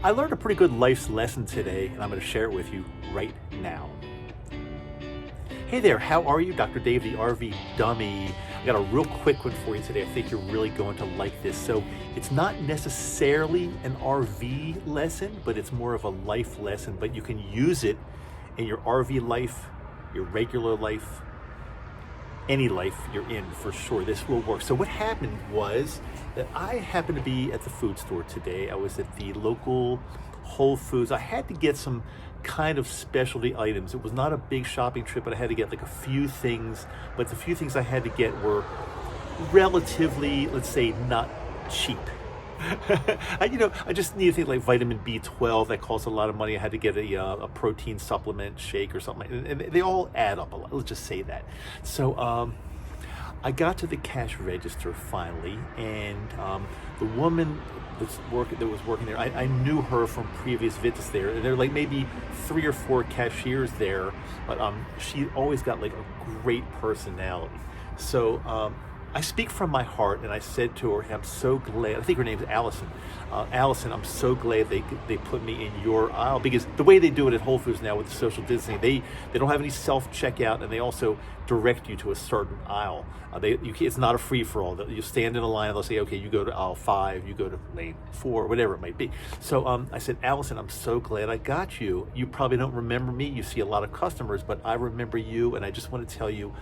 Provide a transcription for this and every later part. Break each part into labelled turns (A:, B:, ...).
A: I learned a pretty good life's lesson today, and I'm going to share it with you right now. Hey there, how are you? Dr. Dave, the RV Dummy. I got a real quick one for you today. I think you're really going to like this. So it's not necessarily an RV lesson, but it's more of a life lesson, but you can use it in your RV life, your regular life, any life you're in for sure. This will work. So what happened was that I happened to be at the food store today. I was at the local Whole Foods. I had to get some kind of specialty items. It was not a big shopping trip, but I had to get like a few things. But the few things I had to get were relatively, let's say, not cheap. I just needed things like vitamin B12 that costs a lot of money. I had to get a protein supplement shake or something, and they all add up a lot. Let's just say that. So I got to the cash register finally, and the woman that was working there, I knew her from previous visits there, and there are like maybe 3 or 4 cashiers there, but she always got like a great personality. So I speak from my heart, and I said to her, I'm so glad, I think her name's Allison. Allison, I'm so glad they put me in your aisle, because the way they do it at Whole Foods now with the social distancing, they don't have any self-checkout, and they also direct you to a certain aisle. It's not a free-for-all. You stand in a line, and they'll say, okay, you go to aisle 5, you go to lane 4, whatever it might be. So I said, Allison, I'm so glad I got you. You probably don't remember me. You see a lot of customers, but I remember you, and I just want to tell you,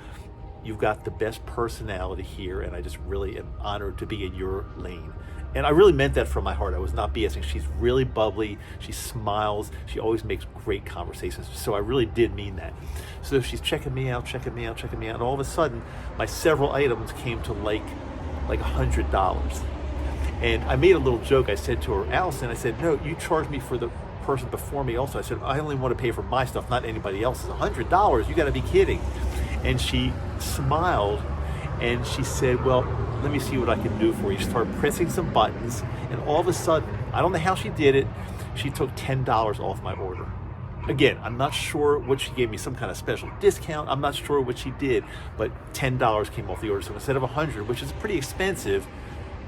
A: you've got the best personality here, and I just really am honored to be in your lane. And I really meant that from my heart. I was not BSing. She's really bubbly. She smiles. She always makes great conversations. So I really did mean that. So she's checking me out. And all of a sudden, my several items came to like $100. And I made a little joke. I said to her, Allison, I said, no, you charged me for the person before me also. I said, I only want to pay for my stuff, not anybody else's. $100? You got to be kidding. And she smiled, and she said, well, let me see what I can do for you. She started pressing some buttons, and all of a sudden, I don't know how she did it, she took $10 off my order. Again, I'm not sure what she gave me, some kind of special discount. I'm not sure what she did, but $10 came off the order. So instead of $100, which is pretty expensive,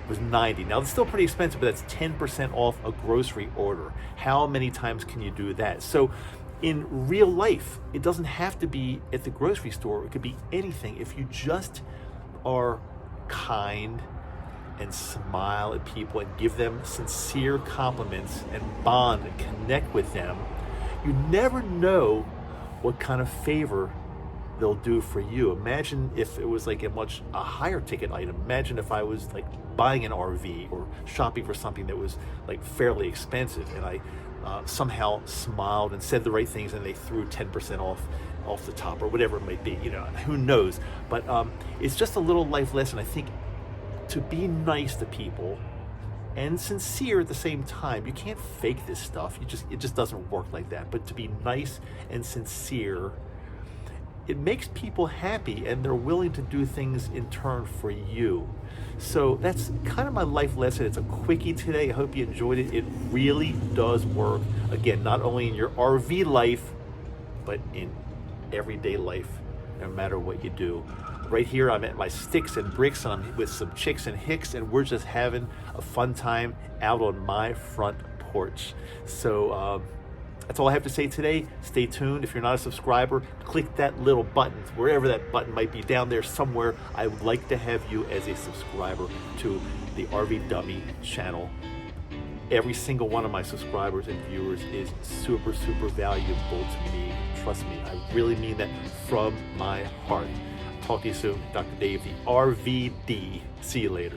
A: it was $90. Now, it's still pretty expensive, but that's 10% off a grocery order. How many times can you do that? So in real life, it doesn't have to be at the grocery store. It could be anything. If you just are kind and smile at people and give them sincere compliments and bond and connect with them, you never know what kind of favor they'll do for you. Imagine if it was like a higher ticket item. Imagine if I was like buying an RV or shopping for something that was like fairly expensive, and I somehow smiled and said the right things, and they threw 10% off the top, or whatever it might be. Who knows? But it's just a little life lesson. I think to be nice to people and sincere at the same time. You can't fake this stuff. It just doesn't work like that. But to be nice and sincere, it makes people happy, and they're willing to do things in turn for you. So that's kind of my life lesson. It's a quickie today. I hope you enjoyed it. It really does work. Again, not only in your RV life, but in everyday life, no matter what you do. Right here, I'm at my Sticks and Bricks, and I'm with some chicks and hicks, and we're just having a fun time out on my front porch. So that's all I have to say today. Stay tuned. If you're not a subscriber, click that little button, wherever that button might be, down there somewhere. I would like to have you as a subscriber to the RV Dummy channel. Every single one of my subscribers and viewers is super, super valuable to me. Trust me, I really mean that from my heart. Talk to you soon. Dr. Dave, the RVD. See you later.